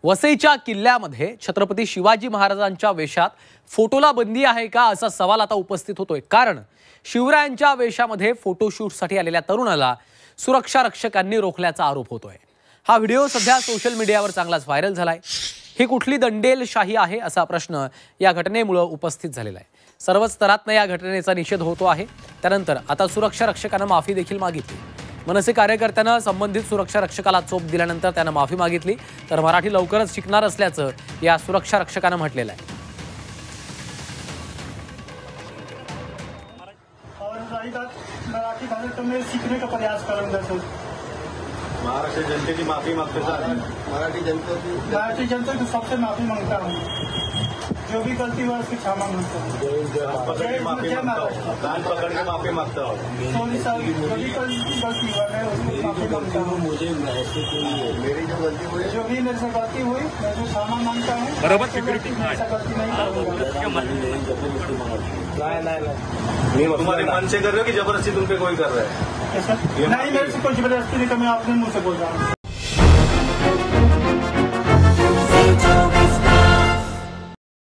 वसईच्या किल्ल्यामध्ये छत्रपती शिवाजी महाराजांच्या वेशात फोटोला बंदी आहे का असा सवाल आता उपस्थित होतोय। कारण शिवरायांच्या वेशामध्ये फोटोशूटसाठी आलेल्या तरुणाला सुरक्षा रक्षकांनी रोखल्याचा आरोप होतोय। हा व्हिडिओ सध्या सोशल मीडियावर चांगलाच व्हायरल झालाय। ही कुठली दंडेलशाही आहे असा प्रश्न या घटनेमुळे उपस्थित झालेला आहे। सर्व स्तरातून या घटनेचा निषेध होतो आहे। त्यानंतर आता सुरक्षा रक्षकांना माफी देखील मागितली। मनसे कार्यकर्त्यानं संबंधित सुरक्षा रक्षकाला चोप दिल्यानंतर त्यानं माफी मागितली। तर मराठी लवकरच शिकणार असल्याचं या सुरक्षा रक्षकानं म्हटलेलं आहे। मराठी भाषा में सीखने का प्रयास करूंगा सर। महाराष्ट्र जनता की माफी मांगते सर। मराठी जनता की सबसे माफी मांगता हूँ। जो भी गलती हुआ उसकी क्षमा मांगता हूँ। पकड़ के माफी मांगता हूँ। कान पकड़ के माफी मांगता हूँ। सॉरी सर, जो भी गलती हुआ मैं उसकी माफी मांगता हूँ। मुझे मेरी जो गलती हुई, जो भी मेरे से गलती हुई मैं उसकी क्षमा मांगता हूँ। बरोबर सिक्युरिटी ऐसा गलती नहीं करूँगा। नहीं तुम्हारे मन से कर रहे हो कि जबरदस्ती तुम पे कोई कर रहा है? नहीं, मेरे से कोई जबरदस्ती नहीं कर, मैं अपने मुंह से बोल रहा हूँ।